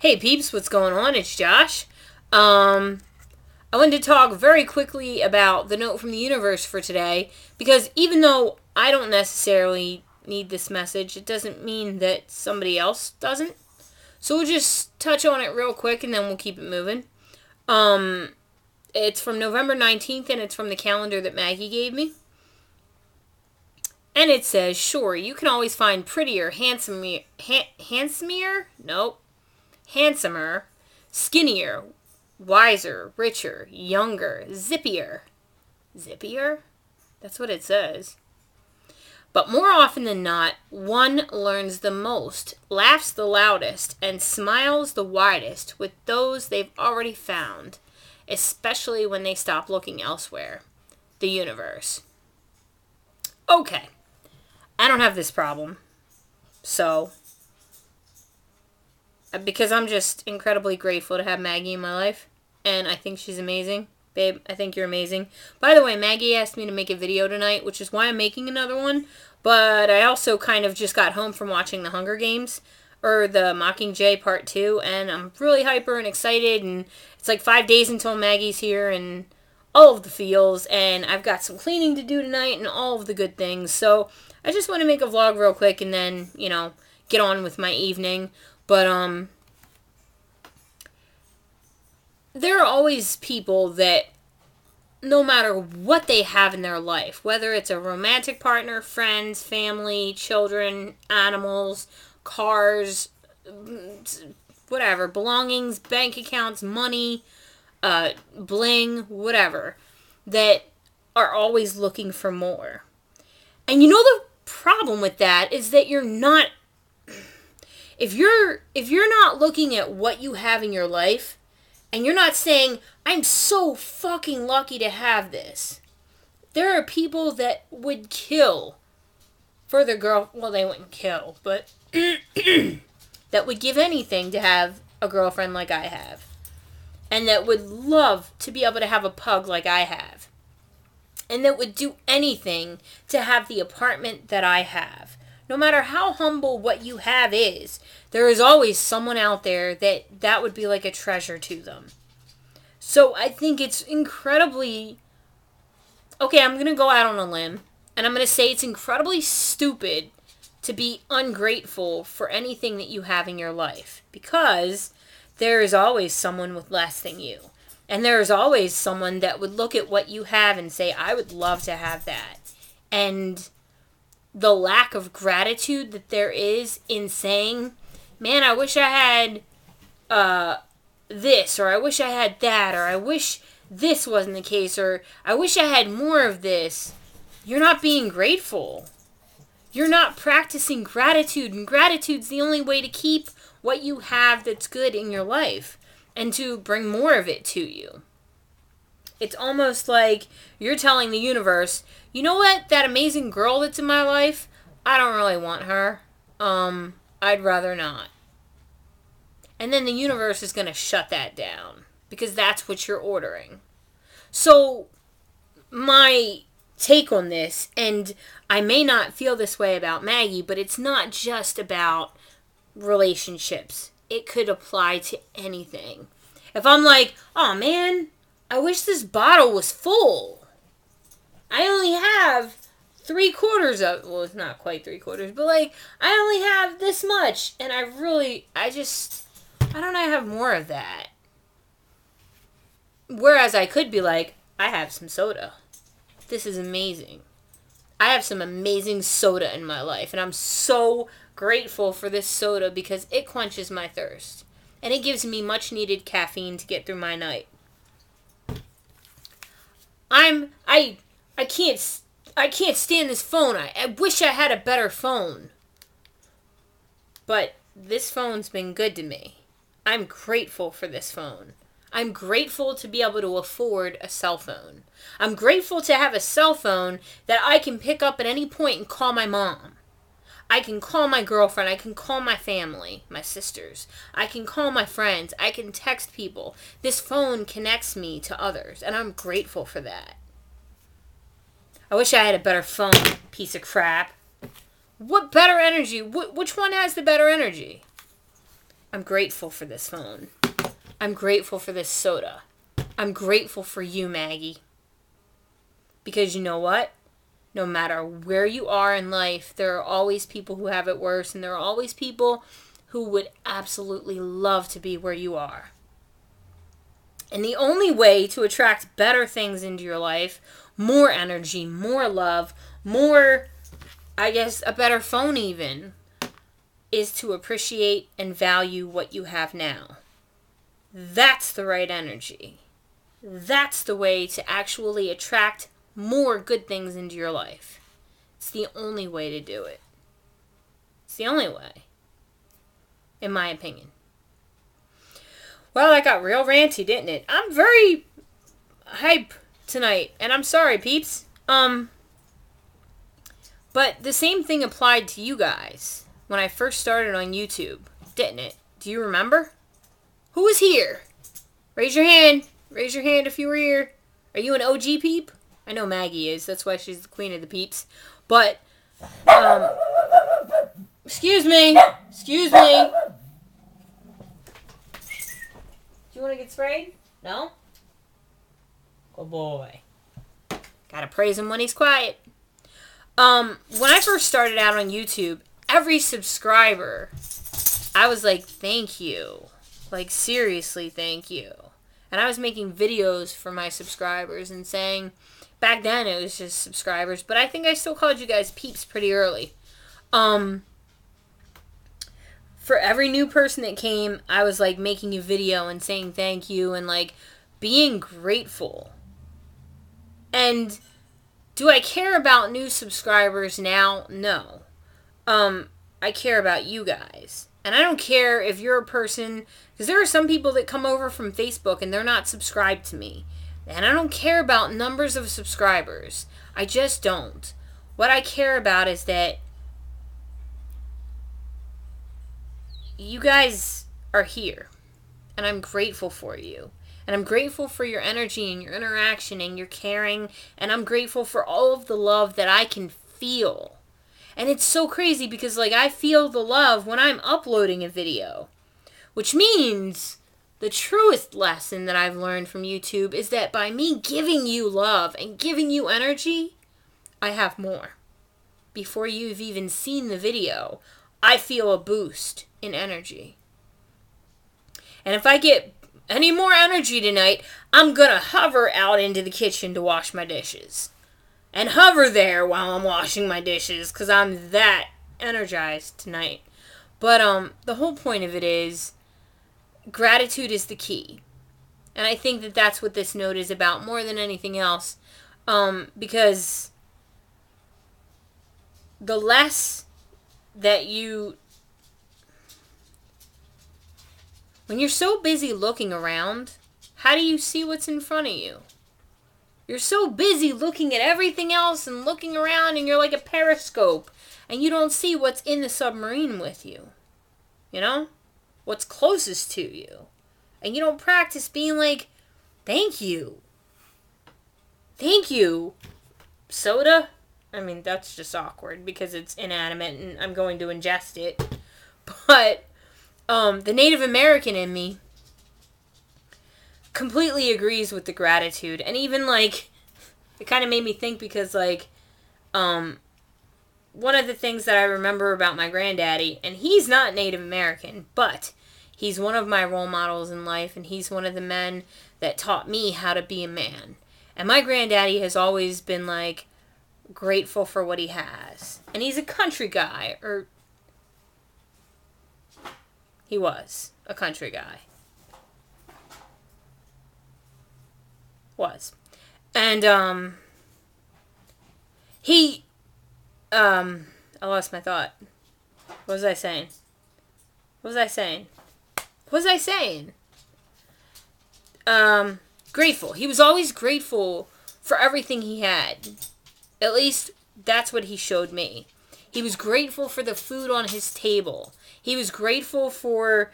Hey peeps, what's going on? It's Josh. I wanted to talk very quickly about the note from the universe for today, because even though I don't necessarily need this message, it doesn't mean that somebody else doesn't. So we'll just touch on it real quick and then we'll keep it moving. It's from November 19th and it's from the calendar that Maggie gave me. And it says, sure, you can always find prettier, handsomer, skinnier, wiser, richer, younger, zippier. Zippier? That's what it says. But more often than not, one learns the most, laughs the loudest, and smiles the widest with those they've already found, especially when they stop looking elsewhere. The universe. Okay. I don't have this problem. So, because I'm just incredibly grateful to have Maggie in my life, and I think she's amazing. Babe, I think you're amazing. By the way, Maggie asked me to make a video tonight, which is why I'm making another one, but I also kind of just got home from watching the Hunger Games, or the Mockingjay Part 2, and I'm really hyper and excited, and it's like 5 days until Maggie's here, and all of the feels, and I've got some cleaning to do tonight, and all of the good things, so I just want to make a vlog real quick, and then, get on with my evening. But, there are always people that, no matter what they have in their life, whether it's a romantic partner, friends, family, children, animals, cars, whatever, belongings, bank accounts, money, bling, whatever, that are always looking for more. And the problem with that is that you're not, if you're not looking at what you have in your life, and you're not saying, I'm so fucking lucky to have this. There are people that would kill for their girl, well, they wouldn't kill, but that would give anything to have a girlfriend like I have. And that would love to be able to have a pug like I have. And that would do anything to have the apartment that I have. No matter how humble what you have is, there is always someone out there that would be like a treasure to them. So I think it's incredibly... Okay, I'm going to go out on a limb, and I'm going to say it's incredibly stupid to be ungrateful for anything that you have in your life. Because there is always someone with less than you. And there is always someone that would look at what you have and say, I would love to have that. And the lack of gratitude that there is in saying, man, I wish I had this, or I wish I had that, or I wish this wasn't the case, or I wish I had more of this. You're not being grateful. You're not practicing gratitude, and gratitude's the only way to keep what you have that's good in your life, and to bring more of it to you. It's almost like you're telling the universe, you know what, that amazing girl that's in my life, I don't really want her. I'd rather not. And then the universe is going to shut that down, because that's what you're ordering. So, my take on this, and I may not feel this way about Maggie, but it's not just about relationships. It could apply to anything. If I'm like, oh man, I wish this bottle was full. I only have 3/4 of, well, it's not quite 3/4, but like, I only have this much, and I don't have more of that. Whereas I could be like, I have some soda. This is amazing. I have some amazing soda in my life, and I'm so grateful for this soda because it quenches my thirst. And it gives me much needed caffeine to get through my night. I can't stand this phone. I wish I had a better phone. But this phone's been good to me. I'm grateful for this phone. I'm grateful to be able to afford a cell phone. I'm grateful to have a cell phone that I can pick up at any point and call my mom. I can call my girlfriend. I can call my family, my sisters. I can call my friends. I can text people. This phone connects me to others, and I'm grateful for that. I wish I had a better phone, piece of crap. What better energy? Which one has the better energy? I'm grateful for this phone. I'm grateful for this soda. I'm grateful for you, Maggie. Because you know what? No matter where you are in life, there are always people who have it worse, and there are always people who would absolutely love to be where you are. And the only way to attract better things into your life, more energy, more love, more, I guess, a better phone even, is to appreciate and value what you have now. That's the right energy. That's the way to actually attract more good things into your life. It's the only way to do it. It's the only way, in my opinion. Well, that got real ranty, didn't it? I'm very hype tonight, and I'm sorry, peeps. But the same thing applied to you guys when I first started on YouTube, didn't it? Do you remember? Who was here? Raise your hand. Raise your hand if you were here. Are you an OG peep? I know Maggie is. That's why she's the queen of the peeps. But, excuse me. Excuse me. Do you want to get sprayed? No? Good boy. Gotta praise him when he's quiet. When I first started out on YouTube, every subscriber, I was like, thank you. Like, seriously, thank you. And I was making videos for my subscribers and saying, back then it was just subscribers, but I think I still called you guys peeps pretty early. For every new person that came, I was like making a video and saying thank you and like being grateful. And do I care about new subscribers now? No. I care about you guys. And I don't care if you're a person, because there are some people that come over from Facebook and they're not subscribed to me. And I don't care about numbers of subscribers. I just don't. What I care about is that you guys are here. And I'm grateful for you. And I'm grateful for your energy and your interaction and your caring. And I'm grateful for all of the love that I can feel. And it's so crazy because, like, I feel the love when I'm uploading a video. Which means the truest lesson that I've learned from YouTube is that by me giving you love and giving you energy, I have more. Before you've even seen the video, I feel a boost in energy. And if I get any more energy tonight, I'm gonna hover out into the kitchen to wash my dishes. And hover there while I'm washing my dishes, because I'm that energized tonight. But the whole point of it is, gratitude is the key. And I think that that's what this note is about more than anything else. Because the less that you... When you're so busy looking around, how do you see what's in front of you? You're so busy looking at everything else and looking around, and you're like a periscope, and you don't see what's in the submarine with you. You know? What's closest to you. And you don't practice being like, thank you. Thank you. Soda? I mean, that's just awkward because it's inanimate and I'm going to ingest it. But the Native American in me completely agrees with the gratitude. And even, like, it kind of made me think because, like, one of the things that I remember about my granddaddy, and he's not Native American, but he's one of my role models in life, and he's one of the men that taught me how to be a man. And my granddaddy has always been, like, grateful for what he has. And he's a country guy, or he was a country guy. Was. And, I lost my thought. What was I saying? Grateful. He was always grateful for everything he had. At least, that's what he showed me. He was grateful for the food on his table. He was grateful for,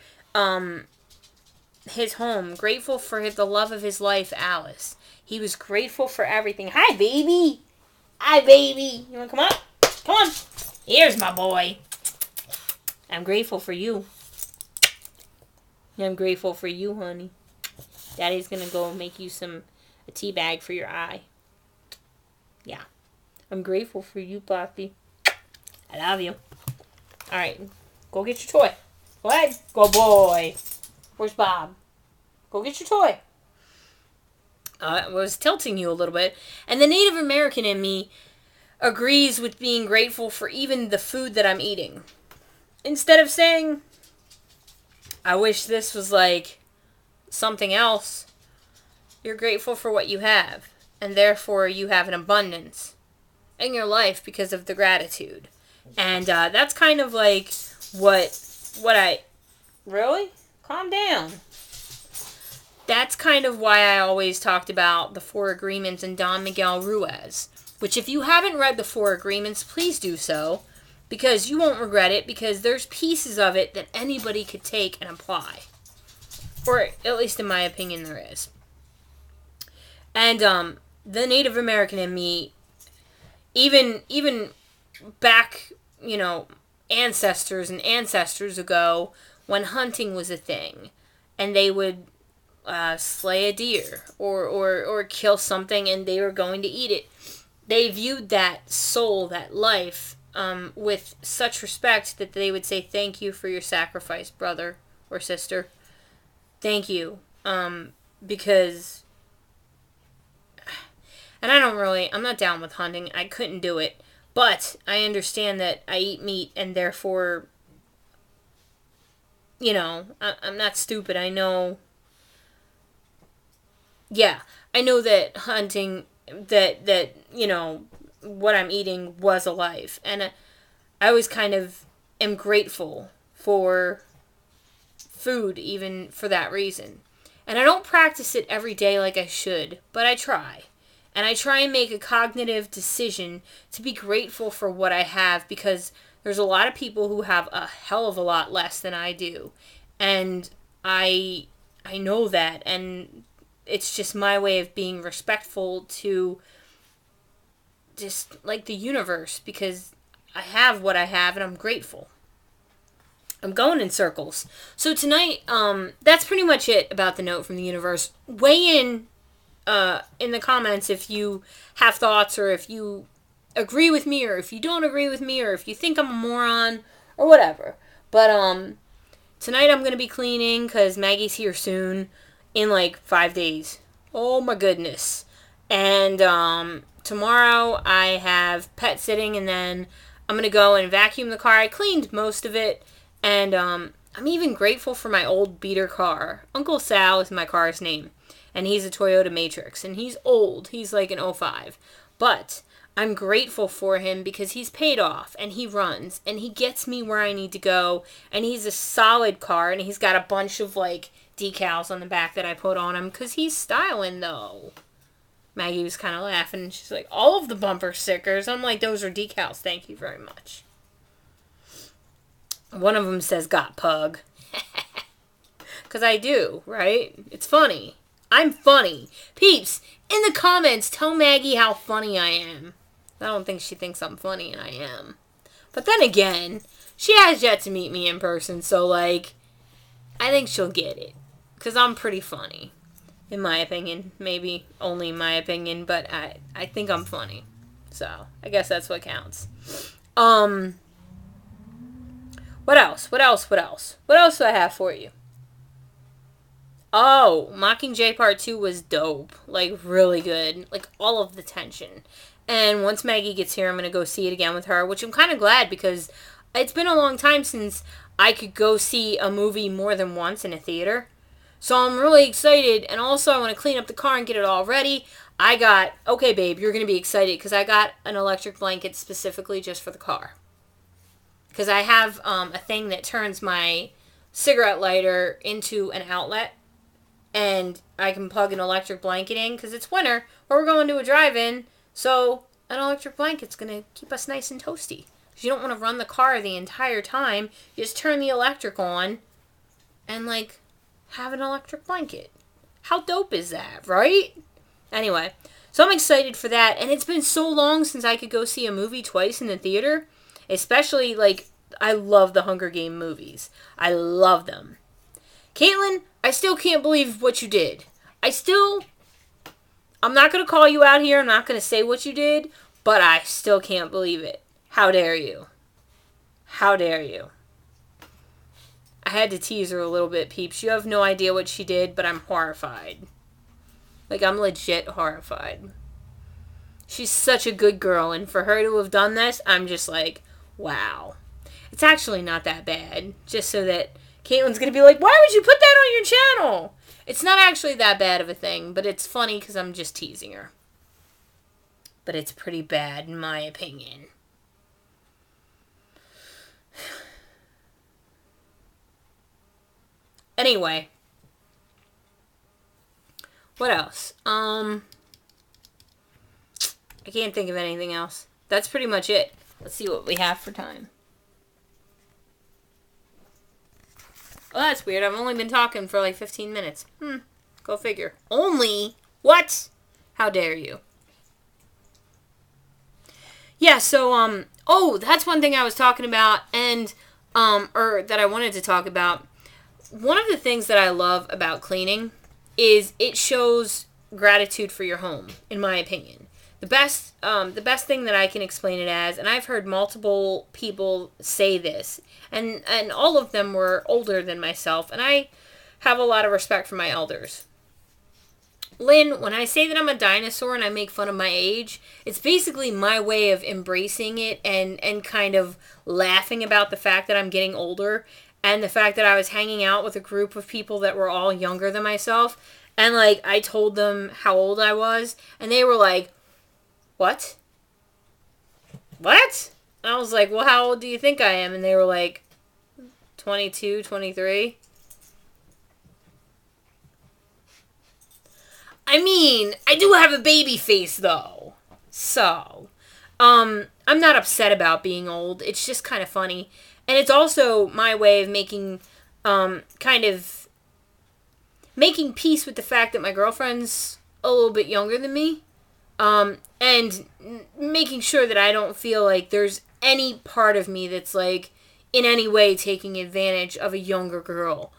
his home. Grateful for the love of his life, Alice. He was grateful for everything. Hi, baby! Hi, baby! You wanna come up? Come on! Here's my boy. I'm grateful for you. I'm grateful for you, honey. Daddy's gonna go make you a tea bag for your eye. Yeah. I'm grateful for you, Poppy. I love you. Alright. Go get your toy. Go ahead. Go boy. Where's Bob? Go get your toy. I was tilting you a little bit. And the Native American in me agrees with being grateful for even the food that I'm eating. Instead of saying, I wish this was like something else, you're grateful for what you have. And therefore you have an abundance in your life because of the gratitude. And that's kind of like what I... Really? Calm down. That's kind of why I always talked about the Four Agreements and Don Miguel Ruiz. Which, if you haven't read the Four Agreements, please do so. Because you won't regret it, because there's pieces of it that anybody could take and apply. Or, at least in my opinion, there is. And, the Native American in me, even back, ancestors and ancestors ago, when hunting was a thing, and they would slay a deer, or kill something, and they were going to eat it, they viewed that soul, that life, with such respect that they would say, thank you for your sacrifice, brother or sister. Thank you. Because... And I'm not down with hunting. I couldn't do it. But I understand that I eat meat and therefore, I'm not stupid. I know... Yeah, I know that hunting... that what I'm eating was alive. And I always kind of am grateful for food, even for that reason. And I don't practice it every day like I should, but I try. And I try and make a cognitive decision to be grateful for what I have, because there's a lot of people who have a hell of a lot less than I do. And I know that, and it's just my way of being respectful to just like the universe, because I have what I have and I'm grateful. I'm going in circles. So tonight, that's pretty much it about the note from the universe. Weigh in the comments if you have thoughts, or if you agree with me, or if you don't agree with me, or if you think I'm a moron, or whatever. But tonight I'm going to be cleaning because Maggie's here soon, in like 5 days. Oh my goodness. And tomorrow I have pet sitting, and then I'm going to go and vacuum the car. I cleaned most of it, and I'm even grateful for my old beater car. Uncle Sal is my car's name, and he's a Toyota Matrix, and he's old. He's like an '05. But I'm grateful for him because he's paid off, and he runs, and he gets me where I need to go, and he's a solid car, and he's got a bunch of like decals on the back that I put on him because he's styling though. Maggie was kind of laughing, and she's like, all of the bumper stickers. I'm like, those are decals. Thank you very much. One of them says, got pug. Because I do, right? It's funny. I'm funny. Peeps, in the comments, tell Maggie how funny I am. I don't think she thinks I'm funny, and I am. But then again, she has yet to meet me in person, so, like, I think she'll get it. Because I'm pretty funny. In my opinion. Maybe only my opinion, but I think I'm funny. So, I guess that's what counts. What else? What else do I have for you? Oh, Mockingjay Part 2 was dope. Like, really good. Like, all of the tension. And once Maggie gets here, I'm going to go see it again with her, which I'm kind of glad, because it's been a long time since I could go see a movie more than once in a theater. So I'm really excited, and also I want to clean up the car and get it all ready. Okay babe, you're going to be excited, because I got an electric blanket specifically just for the car. Because I have a thing that turns my cigarette lighter into an outlet, and I can plug an electric blanket in, because it's winter, or we're going to a drive-in, so an electric blanket's going to keep us nice and toasty. Because you don't want to run the car the entire time. You just turn the electric on, and, like, have an electric blanket. How dope is that, right? Anyway, so I'm excited for that, and it's been so long since I could go see a movie twice in the theater. Especially, like, I love the Hunger Game movies. I love them. Caitlin, I still can't believe what you did. I'm not going to call you out here. I'm not going to say what you did, but I still can't believe it. How dare you? How dare you? I had to tease her a little bit, peeps. You have no idea what she did, but I'm horrified. Like, I'm legit horrified. She's such a good girl, and for her to have done this, I'm just like, wow. It's actually not that bad. Just so that Caitlin's going to be like, why would you put that on your channel? It's not actually that bad of a thing, but it's funny because I'm just teasing her. But it's pretty bad, in my opinion. Anyway. What else? I can't think of anything else. That's pretty much it. Let's see what we have for time. Oh, that's weird. I've only been talking for like 15 minutes. Go figure. Only? What? How dare you? Yeah, so, oh, that's one thing I was talking about, and, or that I wanted to talk about. One of the things that I love about cleaning is it shows gratitude for your home, in my opinion. The best thing that I can explain it as, and I've heard multiple people say this, and all of them were older than myself, and I have a lot of respect for my elders. Lynn, when I say that I'm a dinosaur and I make fun of my age, it's basically my way of embracing it and kind of laughing about the fact that I'm getting older and the fact that I was hanging out with a group of people that were all younger than myself, and like I told them how old I was, and they were like, what? What? And I was like, well, how old do you think I am? And they were like, 22, 23. I mean, I do have a baby face, though. So, I'm not upset about being old. It's just kind of funny. And it's also my way of making, kind of, making peace with the fact that my girlfriend's a little bit younger than me. And making sure that I don't feel like there's any part of me that's, like, in any way taking advantage of a younger girl.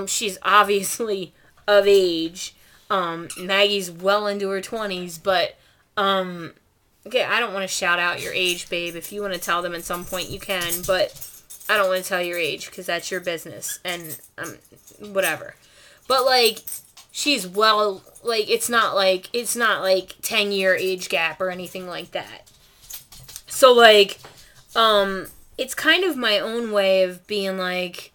She's obviously of age. Maggie's well into her 20s, but, okay, I don't want to shout out your age, babe. If you want to tell them at some point, you can, but I don't want to tell your age, because that's your business, and, whatever. But, like, she's well, like, it's not like 10-year age gap or anything like that. So, like, it's kind of my own way of being, like,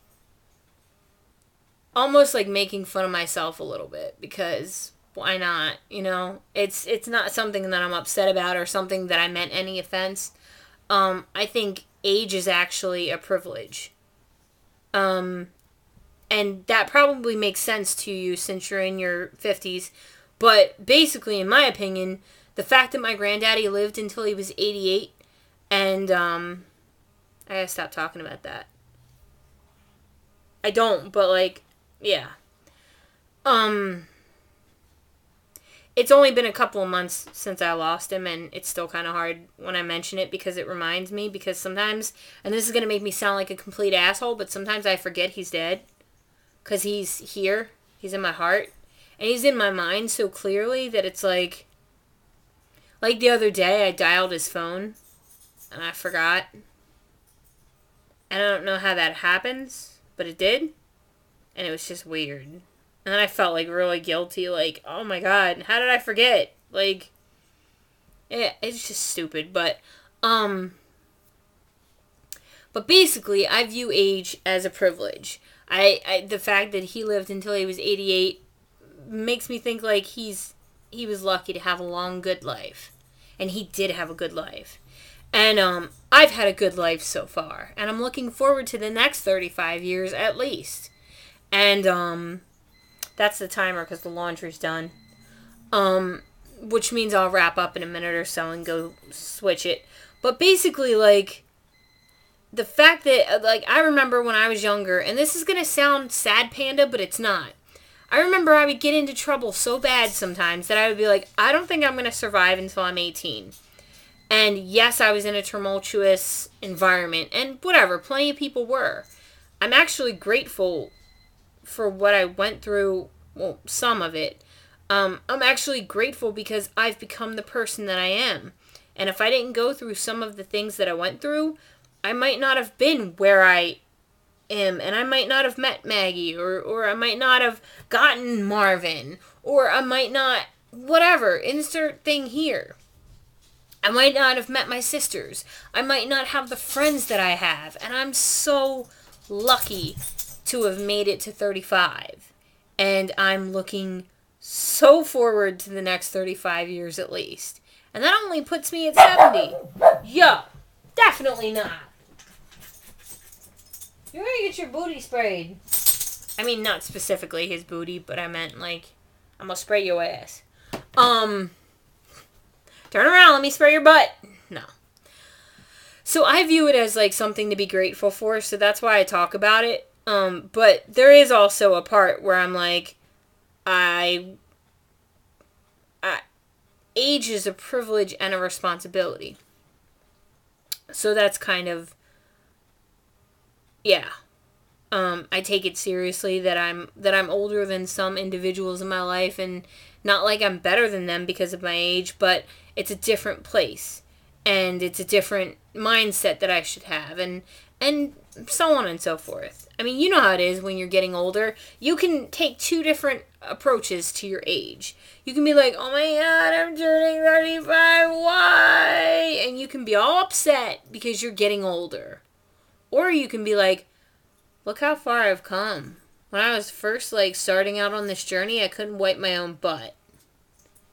almost, like, making fun of myself a little bit, because why not, you know? It's not something that I'm upset about or something that I meant any offense. I think age is actually a privilege. And that probably makes sense to you since you're in your 50s. But basically, in my opinion, the fact that my granddaddy lived until he was 88, and, I gotta stop talking about that. I don't, but, like, yeah. It's only been a couple of months since I lost him, and it's still kind of hard when I mention it because it reminds me, because sometimes, and this is going to make me sound like a complete asshole, but sometimes I forget he's dead. Because he's here. He's in my heart. And he's in my mind so clearly that it's like the other day I dialed his phone and I forgot. And I don't know how that happens, but it did. And it was just weird. And then I felt like really guilty, like, oh my god, how did I forget? Like, yeah, it's just stupid, but basically I view age as a privilege. The fact that he lived until he was 88 makes me think like he was lucky to have a long, good life. And he did have a good life. And I've had a good life so far. And I'm looking forward to the next 35 years at least. And that's the timer because the laundry's done. Which means I'll wrap up in a minute or so and go switch it. But basically, like, the fact that, like, I remember when I was younger, and this is going to sound sad, Panda, but it's not. I remember I would get into trouble so bad sometimes that I would be like, I don't think I'm going to survive until I'm 18. And yes, I was in a tumultuous environment, and whatever, plenty of people were. I'm actually grateful for what I went through, well, some of it. I'm actually grateful because I've become the person that I am. And if I didn't go through some of the things that I went through, I might not have been where I am, and I might not have met Maggie, or I might not have gotten Marvin, or I might not, whatever, insert thing here. I might not have met my sisters. I might not have the friends that I have, and I'm so lucky to have made it to 35. And I'm looking so forward to the next 35 years at least. And that only puts me at 70. Yo, definitely not. You're gonna get your booty sprayed. I mean, not specifically his booty, but I meant, like, I'm gonna spray your ass. Turn around, let me spray your butt. No. So I view it as, like, something to be grateful for, so that's why I talk about it. But there is also a part where I'm like, age is a privilege and a responsibility. So that's kind of, yeah. I take it seriously that I'm older than some individuals in my life, and not like I'm better than them because of my age, but it's a different place, and it's a different mindset that I should have, and so on and so forth. I mean, you know how it is when you're getting older. You can take two different approaches to your age. You can be like, oh my god, I'm turning 35, why? And you can be all upset because you're getting older. Or you can be like, look how far I've come. When I was first, like, starting out on this journey, I couldn't wipe my own butt.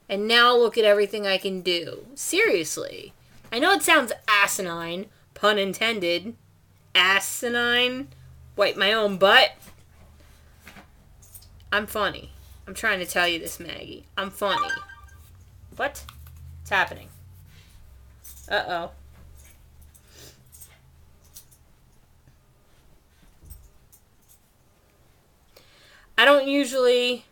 And now look at everything I can do. Seriously. I know it sounds asinine, pun intended. Asinine. Wipe my own butt. I'm funny. I'm trying to tell you this, Maggie. I'm funny. What? What's happening? Uh-oh. I don't usually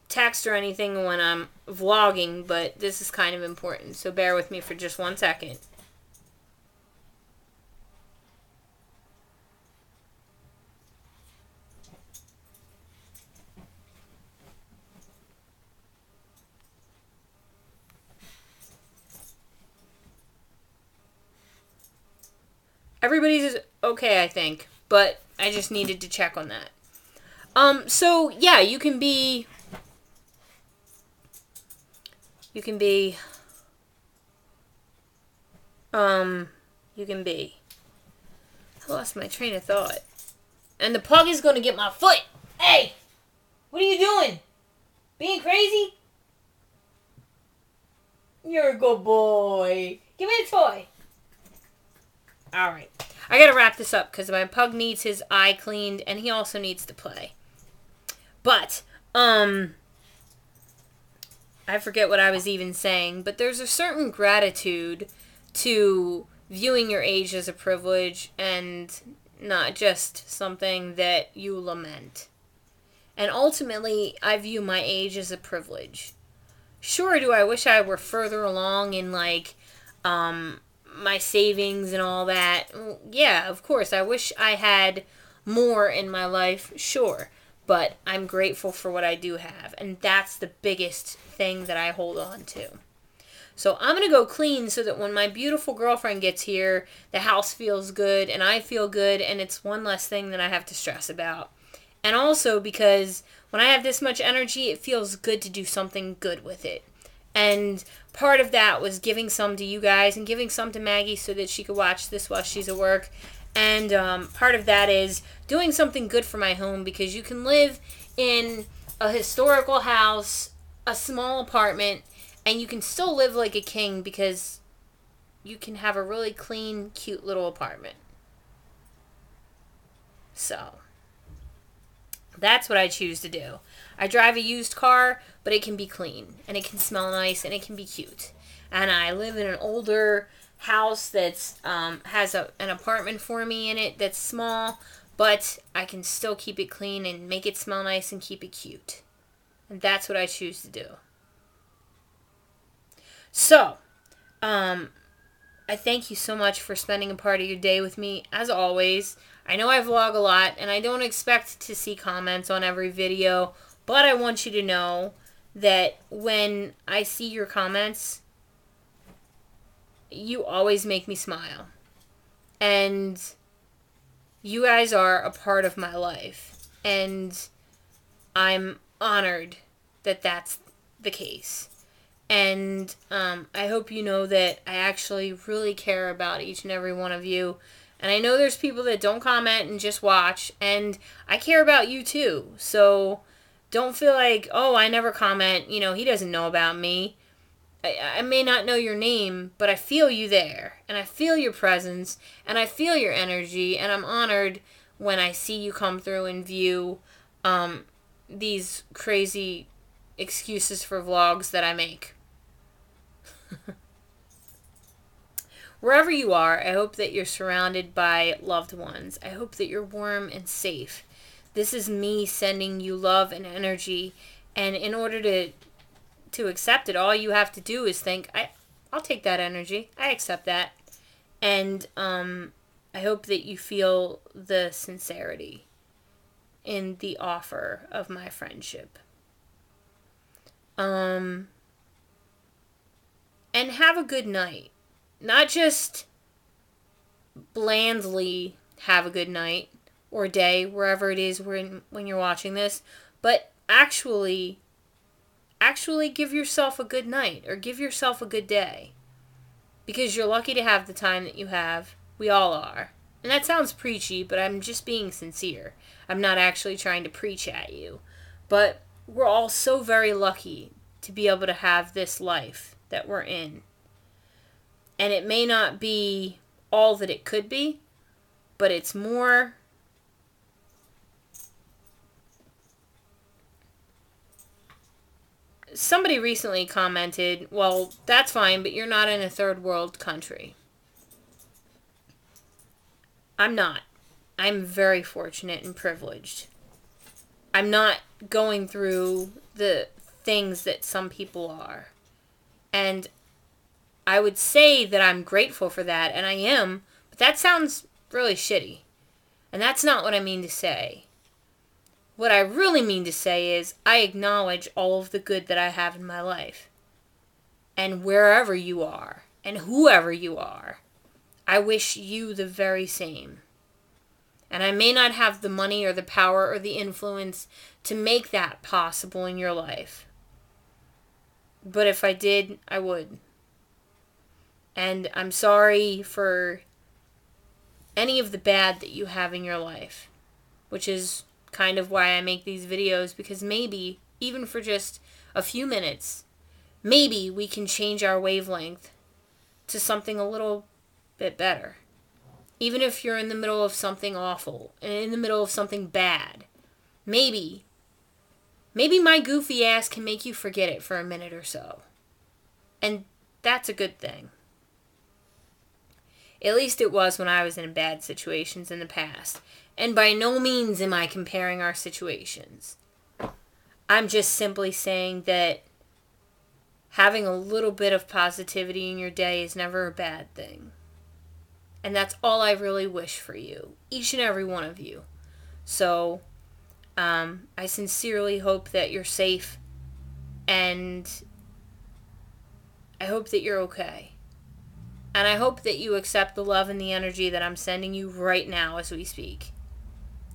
text or anything when I'm vlogging, but this is kind of important, so bear with me for just 1 second. Everybody's okay, I think, but I just needed to check on that. So yeah, you can be I lost my train of thought. And the pug is gonna get my foot. Hey! What are you doing? Being crazy? You're a good boy. Give me the toy. Alright. I gotta wrap this up because my pug needs his eye cleaned and he also needs to play. But, I forget what I was even saying, but there's a certain gratitude to viewing your age as a privilege and not just something that you lament. And ultimately, I view my age as a privilege. Sure, do I wish I were further along in, like, my savings and all that? Yeah, of course, I wish I had more in my life, sure. But I'm grateful for what I do have, and that's the biggest thing that I hold on to. So I'm going to go clean so that when my beautiful girlfriend gets here, the house feels good, and I feel good, and it's one less thing that I have to stress about. And also because when I have this much energy, it feels good to do something good with it. And part of that was giving some to you guys and giving some to Maggie so that she could watch this while she's at work. And part of that is doing something good for my home, because you can live in a historical house, a small apartment, and you can still live like a king because you can have a really clean, cute little apartment. So, that's what I choose to do. I drive a used car, but it can be clean, and it can smell nice, and it can be cute. And I live in an older house that's has an apartment for me in it that's small, but I can still keep it clean and make it smell nice and keep it cute. And that's what I choose to do. So, I thank you so much for spending a part of your day with me, as always. I know I vlog a lot, and I don't expect to see comments on every video, but I want you to know that when I see your comments, you always make me smile. And you guys are a part of my life. And I'm honored that that's the case. And I hope you know that I actually really care about each and every one of you. And I know there's people that don't comment and just watch. And I care about you too. So don't feel like, oh, I never comment. You know, he doesn't know about me. I may not know your name, but I feel you there. And I feel your presence. And I feel your energy. And I'm honored when I see you come through and view these crazy excuses for vlogs that I make. Wherever you are, I hope that you're surrounded by loved ones. I hope that you're warm and safe. This is me sending you love and energy. And in order to accept it, all you have to do is think, I'll take that energy. I accept that. And I hope that you feel the sincerity in the offer of my friendship. And have a good night. Not just blandly have a good night or day, wherever it is when you're watching this, but actually give yourself a good night or give yourself a good day. Because you're lucky to have the time that you have. We all are. And that sounds preachy, but I'm just being sincere. I'm not actually trying to preach at you. But we're all so very lucky to be able to have this life that we're in. And it may not be all that it could be, but it's more. Somebody recently commented, well, that's fine, but you're not in a third world country. I'm not. I'm very fortunate and privileged. I'm not going through the things that some people are. And I would say that I'm grateful for that, and I am, but that sounds really shitty. And that's not what I mean to say. What I really mean to say is I acknowledge all of the good that I have in my life. And wherever you are, and whoever you are, I wish you the very same. And I may not have the money or the power or the influence to make that possible in your life. But if I did, I would. And I'm sorry for any of the bad that you have in your life. Which is kind of why I make these videos. Because maybe, even for just a few minutes, maybe we can change our wavelength to something a little bit better. Even if you're in the middle of something awful. And in the middle of something bad. Maybe my goofy ass can make you forget it for a minute or so. And that's a good thing. At least it was when I was in bad situations in the past. And by no means am I comparing our situations. I'm just simply saying that having a little bit of positivity in your day is never a bad thing. And that's all I really wish for you. Each and every one of you. So, I sincerely hope that you're safe. And I hope that you're okay. And I hope that you accept the love and the energy that I'm sending you right now as we speak.